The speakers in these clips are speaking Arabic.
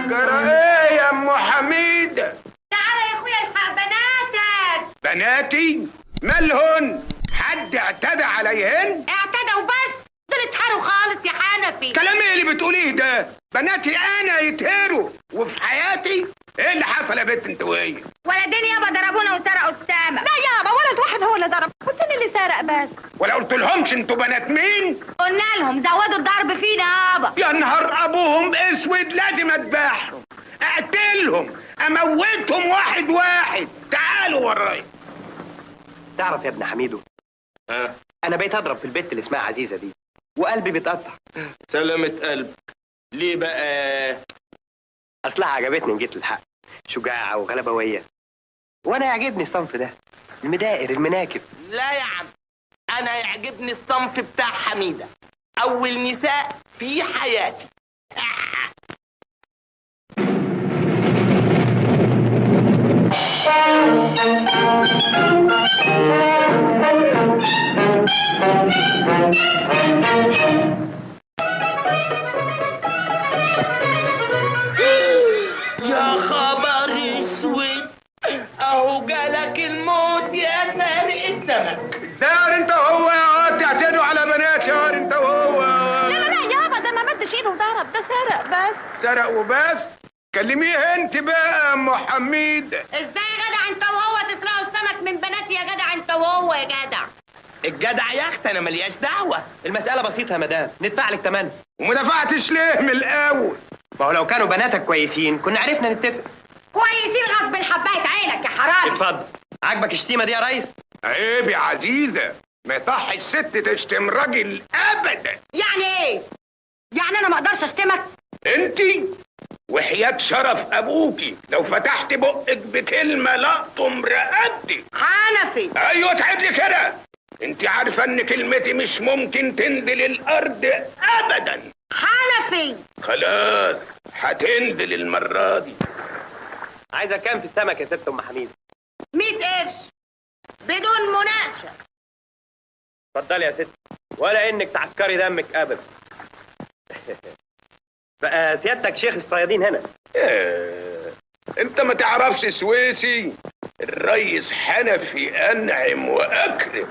جرى ايه يا ام حميده؟ تعالى يا اخويا الحق بناتك. بناتي مالهن؟ حد اعتدى عليهن؟ اعتدى وبس، دول اتهروا خالص يا حنفي. كلام ايه اللي بتقوليه ده؟ بناتي انا يتهروا وفي حياتي؟ ايه اللي حصل يا بنت انت وهي؟ ولدين يابا ضربونا وسرقوا السمك. لا يابا، ولد واحد هو اللي ضرب، والتاني اللي سرق بس. ولا قلت لهمش انتوا بنات مين؟ قلنا لهم زودوا الضرب فينا يابا. يا نهار ابوهم اسود، لازم اذبحهم، اقتلهم، اموتهم واحد واحد. تعالوا ورايا. تعرف يا ابن حميدو، انا بقيت اضرب في البت اللي اسمها عزيزه دي وقلبي بيتقطع. سلامة قلب. ليه بقى؟ اصلها عجبتني، جيت للحق، شجاعه وغلبويه، وانا يعجبني الصنف ده، المدائر المناكب. لا يا عم، انا يعجبني الصنف بتاع حميده، اول نساء في حياتي. يا خبر اسود، اهو جالك الموت يا سارق السمك. دار انت وهو يا عاد تعتدوا على بنات يا عاد انت وهو. لا يابا، ده ما مدش ايده وضرب، ده سرق بس. سرق وبس؟ كلميه انت بقى يا ام حميد. ازاي يا جدع انت وهو تسرقوا السمك من بناتي يا جدع انت وهو يا جدع؟ الجدع يا اخت انا ملياش دعوه. المساله بسيطه يا مدام، ندفع لك ثمنها. وما دفعتش ليه من الاول؟ ما هو لو كانوا بناتك كويسين كنا عرفنا نتفق. كويسين غصب حبايه عينك يا حرام. اتفضل. عاجبك الشتيمه دي يا ريس؟ عيب يا عزيزه، ما يصحش الست تشتم راجل ابدا. يعني ايه؟ يعني انا ما اقدرش اشتمك؟ انت وحياة شرف ابوكي لو فتحت بقك بكلمه لقطم رقبتي. حنفي. ايوه تعد لي كده. انت عارفه ان كلمتي مش ممكن تنزل الارض ابدا. حنفي. خلاص هتنزل المره دي. عايزه كام في السمك يا ست ام حميد؟ 100 قرش بدون مناقشه. اتفضلي يا ست، ولا انك تعكري دمك ابدا. بقى سيادتك شيخ الصيادين هنا. انت ما تعرفش سويسي؟ الريس حنفي انعم واكرم.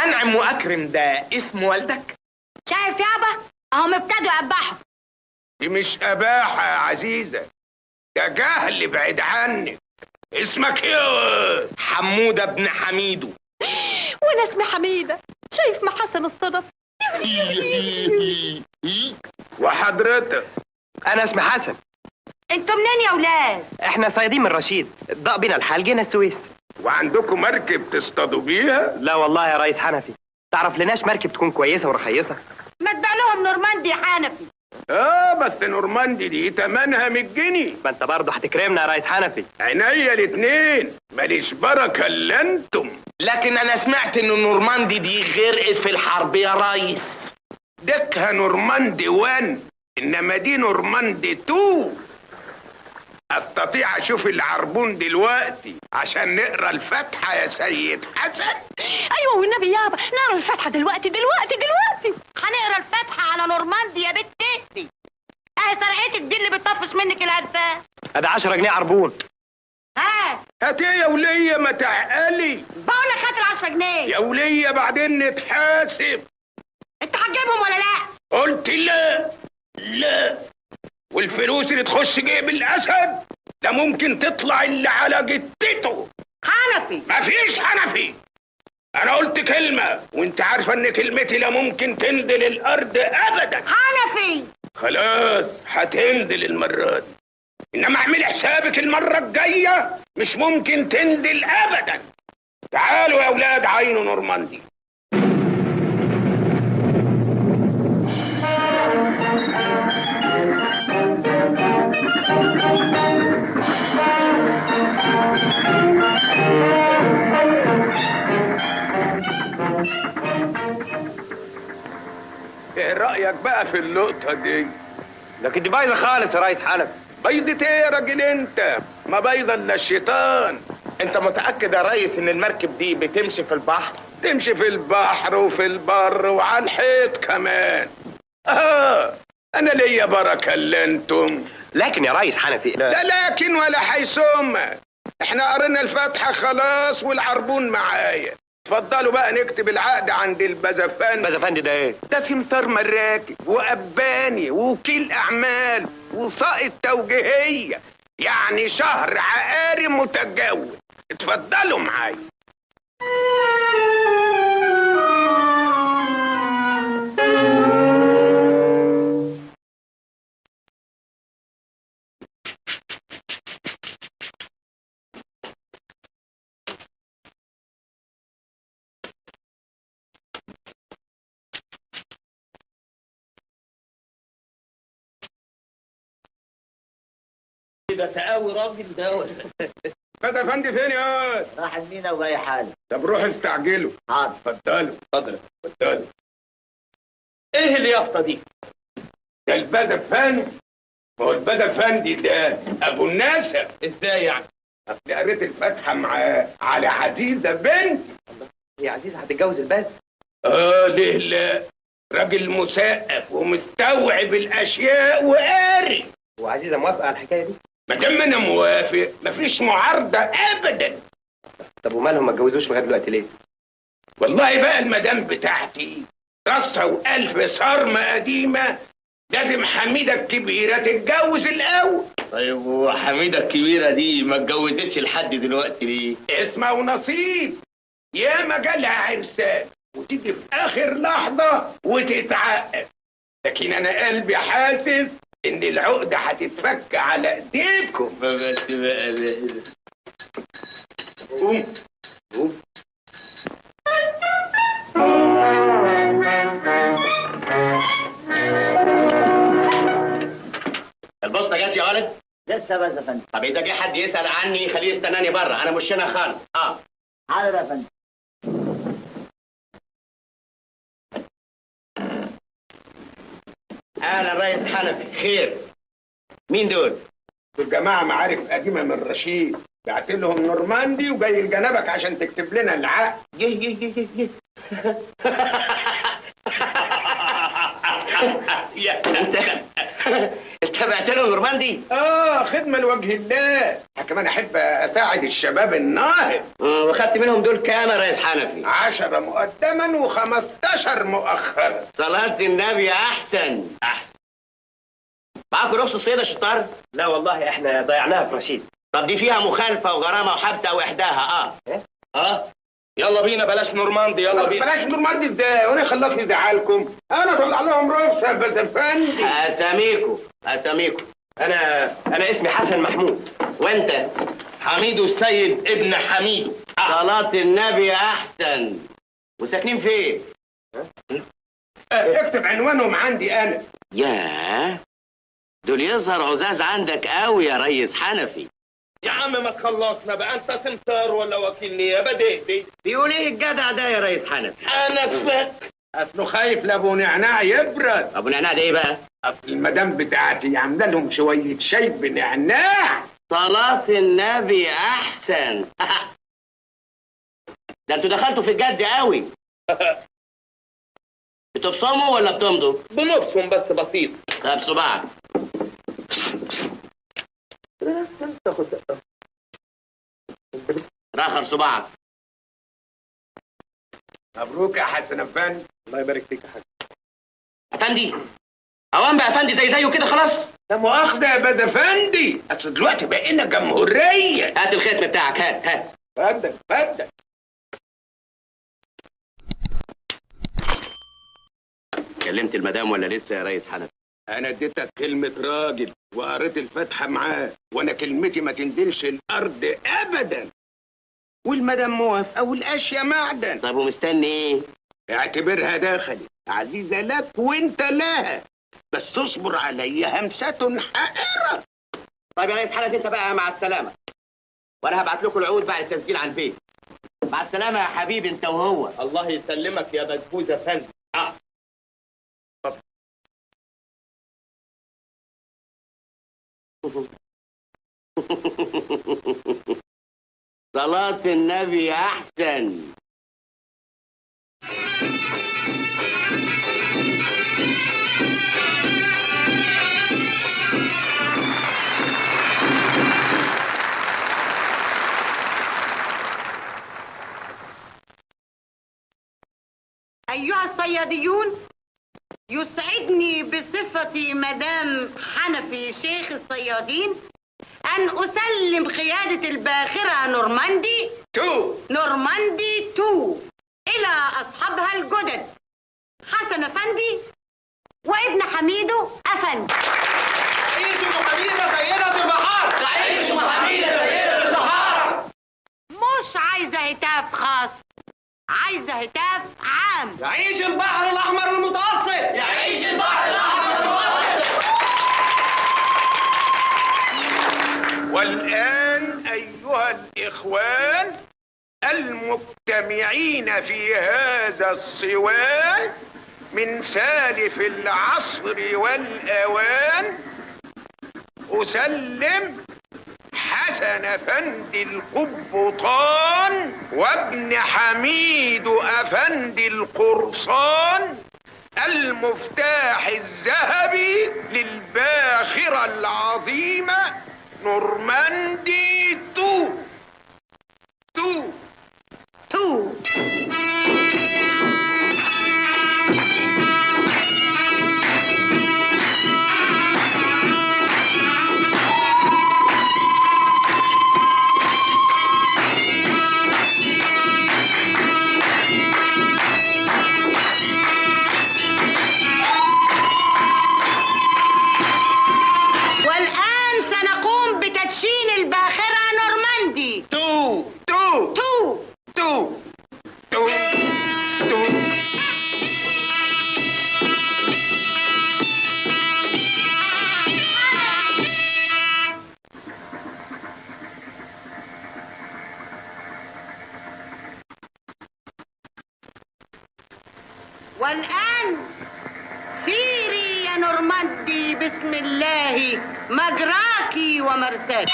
انعم واكرم ده اسم والدك؟ شايف يابا، اهم ابتدوا يقبحوا. دي مش اباحه يا عزيزه، ده جهل بعيد عنك. اسمك ايه؟ حموده ابن حميدو. وانا اسمي حميده. شايف محاسن الصدف؟ وحضرتك؟ انا اسمي حسن. انتوا منين يا ولاد؟ احنا صيادين من رشيد، ضاق بينا الحال جينا السويس. وعندكم مركب تصطادوا بيها؟ لا والله يا ريس حنفي، تعرف لناش مركب تكون كويسه ورخيصه. ما تبيع لهم نورماندي يا حنفي. بس نورماندي دي تمنها 100 جنيه. ما انت برضه هتكرمنا يا ريس حنفي. عينيا الاتنين، ماليش بركه الا انتم. لكن انا سمعت ان نورماندي دي غرقت في الحرب يا ريس. دكها نورماندي 1، انما دي نورماندي 2. استطيع اشوف العربون دلوقتي عشان نقرا الفاتحه يا سيد حسن؟ ايوه والنبي يابا، نقرا الفاتحه دلوقتي. هنقرا الفاتحه على نورماندي يا بنت اختي. اهي سرقتك دي اللي بتطفش منك الهدفان. ادي 10 جنيه عربون. هات ايه يا وليه، ما تعقلي. بقول لك هات ال 10 جنيه يا وليه بعدين نتحاسب. انت هتجيبهم ولا لا؟ قلت لا. لا. والفلوس اللي تخش جيب الاسد ده ممكن تطلع اللي على جتته. حنفي. مفيش حنفي. انا قلت كلمه وانت عارفه ان كلمتي لا ممكن تنزل الارض ابدا. حنفي. خلاص هتنزل المره دي، انما اعملي حسابك المره الجايه مش ممكن تنزل ابدا. تعالوا يا اولاد عينوا نورماندي. ايه رايك بقى في اللقطه دي؟ لكن دي بايظه خالص يا ريس حنفي. بيضة ايه يا راجل انت؟ ما بيضة الا الشيطان. انت متاكد يا ريس ان المركب دي بتمشي في البحر؟ تمشي في البحر وفي البر وعلى الحيط كمان. انا ليا بركه الا انتم. لكن يا ريس حنفي لا لكن ولا حيثم، احنا قرينا الفاتحه خلاص والعربون معايا. اتفضلوا بقى نكتب العقد عند البزفندي. البزفندي ده ايه؟ ده سمسار مراكب وأباني ووكيل أعمال وسائط توجيهية، يعني شهر عقاري متجول. اتفضلوا معايا. ده تقاوي راجل ده ولا فتى افندي فين يا واد؟ راح المينا وجاي حاله. طب روحوا استعجلوا. حاضر. اتفضلوا اتفضلوا. ايه اليافطه دي؟ ده البدا افندي. ما هو البدا افندي ده ابو النسب. ازاي يعني؟ اصل قريت الفاتحه معاه على عزيزه بنت. يا عزيزة هتتجوز الباز؟ ليه لا؟ راجل مثقف ومستوعب الاشياء وقاري. وعزيزة موافقة على الحكاية دي؟ ما دام انا موافق مفيش معارضه ابدا. طب ومالهم ما اتجوزوش لغاية دلوقتي ليه؟ والله بقى المدام بتاعتي رصه والف صارمه قديمه، لازم حميده الكبيره تتجوز الاول. طيب وحميده الكبيره دي ما اتجوزتش لحد دلوقتي ليه؟ اسمها ونصيب، ياما جالها عرسان وتيجي في اخر لحظه وتتعقد، لكن انا قلبي حاسس ان العقده هتتفك على ايديكم. بس بقى قوم قوم. البوسطة جت يا ولد؟ لسه بس يا فندم. طب إذا جه حد يسأل عني خليه يستناني بره، أنا مش هنا خالص. حاضر يا فندم. أهلا ريس حنفي، خير؟ مين دول؟ دول جماعه معارف قديمه من رشيد، بعت لهم نورماندي وجاي لجنبك عشان تكتب لنا العقد. جه انت بعت لهم نورماندي؟ خدمه لوجه الله. كمان احب اساعد الشباب الناهض. وخدت منهم دول كام يا ريس حنفي؟ 10 مقدما و15 مؤخرا. صلاة النبي أحسن. معاكم رخصة صيد يا شطار؟ لا والله احنا ضيعناها في رشيد. طب دي فيها مخالفة وغرامة وحبس أو إحداها. يلا بينا بلاش نورماندي، يلا بينا. بلاش نورماندي ازاي؟ وانا خلاص يزعلكم؟ انا اطلع لهم رخصه بس افندي. أساميكم. انا اسمي حسن محمود. وأنت؟ حميدو السيد ابن حميدو. صلاة النبي أحسن. وساكنين فين؟ اكتب عنوانهم عندي انا. ياه، دول يظهر عزاز عندك قوي يا ريس حنفي. يا عم ما تخلصنا بقى، انت سمسار ولا وكيل نيابه؟ دي بيقول ايه الجدع ده يا ريس حنفي؟ انا فاكر اصله خايف لابو نعناع يبرد. ابو نعناع ده ايه بقى؟ اصل المدام بتاعتي عامله لهم شويه شاي بنعناع. صلاة النبي احسن. ده انتوا دخلتوا في الجد قوي. بتبصموا ولا بتمضوا؟ بنبصم بس بسيط. طب صباعك. راخر صباعك. مبروك يا حسن افندي. الله يبارك فيك يا حاج. افندي اوان بقى افندي زيه كده خلاص. لا مؤاخذه يا باد افندي، اصل دلوقتي بقينا جمهوريه. هات الختم بتاعك، هات. اتفضل. كلمت المدام ولا لسه يا ريس حنفي؟ انا اديتك كلمه راجل وقريت الفاتحه معاه، وانا كلمتي ما تنزلش الارض ابدا. والمدام موافقه والاشياء معدن. طب ومستني ايه؟ اعتبرها دخلت عزيزه لك وانت لها، بس تصبر عليا همسه حائره. طيب يا ريس حنفي انت بقى مع السلامه، وانا هبعت لكم العقود بعد التسجيل على البيت. مع السلامه يا حبيبي انت وهو. الله يسلمك يا بسبوسه فندم. صلاة النبي أحسن. أيها الصياديون، يسعدني بصفتي مدام حنفي شيخ الصيادين أن أسلم قيادة الباخرة نورماندي 2 إلى أصحابها الجدد حسن أفندي وابن حميدو أفندي. عيشوا حميدة سيدة البحار، عيشوا حميدة سيدة البحار. مش عايزة هتاف خاص، عايزة هتاف عام. يعيش البحر الأحمر المتوسط، يعيش البحر الأحمر المتوسط. والآن أيها الإخوان المجتمعين في هذا الصوان من سالف العصر والأوان، أسلم حسن أفندي القبطان وابن حميد أفندي القرصان المفتاح الذهبي للباخرة العظيمة نورماندي 2. والآن سنقوم بتدشين الباخرة نورماندي 2. والآن سيري يا نورماندي بسم الله مجراكي ومرساكي.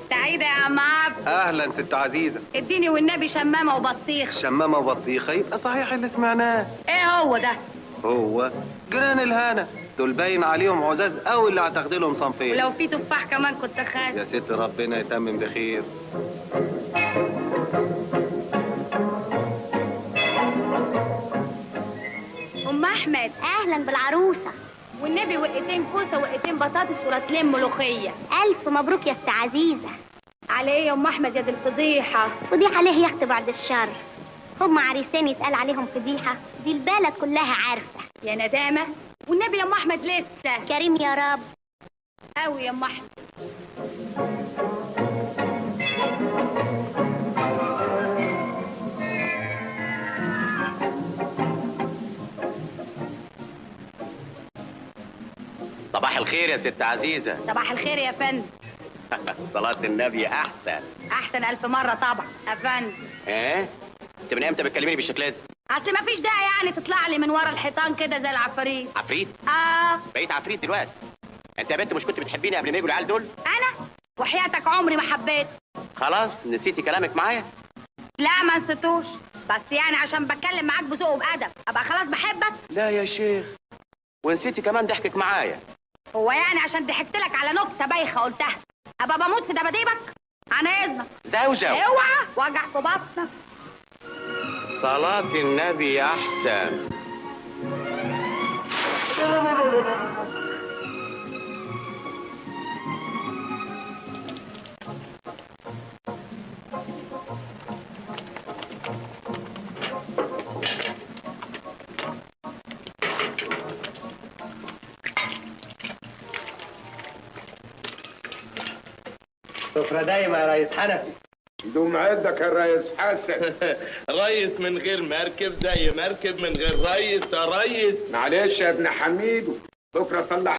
سعيدة يا عم عبد. اهلا ست عزيزه. اديني والنبي شمامة وبطيخ. شمامه وبطيخه يبقى صحيح اللي سمعناه. ايه هو ده؟ هو جيران الهنا دول باين عليهم عزاز قوي اللي هتاخدي لهم صنفين. ولو في تفاح كمان كنت خايف. يا ست ربنا يتمم بخير. ام احمد اهلا بالعروسه. والنبي وقتين كوسه وقتين بطاطس ورطلين ملوخيه. الف مبروك يا ست عزيزه. على ايه يا ام احمد يا دي الفضيحه؟ فضيحه ليه يا اختي بعد الشر؟ هم عريسين يتقال عليهم فضيحه؟ دي البلد كلها عارفه. يا ندامه والنبي يا ام احمد لسه. كريم يا رب. قوي يا ام احمد. صباح الخير يا ست عزيزة. صباح الخير يا فندم. صلاة النبي أحسن. احسن الف مره طبعا يا فندم. إيه؟ أنت من إمتى بتكلميني بالشكل ده؟ اصل مفيش داعي يعني تطلع لي من ورا الحيطان كده زي العفاريت. عفريت؟ اه بقيت عفريت دلوقتي. أنت يا بنت مش كنت بتحبيني قبل ما يجوا العيال دول؟ انا وحياتك عمري ما حبيت. خلاص نسيتي كلامك معايا؟ لا ما نسيتوش، بس يعني عشان بتكلم معاك بذوق وبأدب ابقى خلاص بحبك. لا يا شيخ، ونسيتي كمان ضحكك معايا. هو يعني عشان ضحكت لك على نكته بايخه قلتها ابقى بموت في دباديبك؟ عن اذنك. زوزو. اوعى وجع في بطنك. صلاة النبي أحسن. سفرة دايما يا ريس حنفي. دوم عندك يا ريس حسن. ريس من غير مركب زي مركب من غير ريس يا ريس. معلش يا ابن حميدو، بكره صلح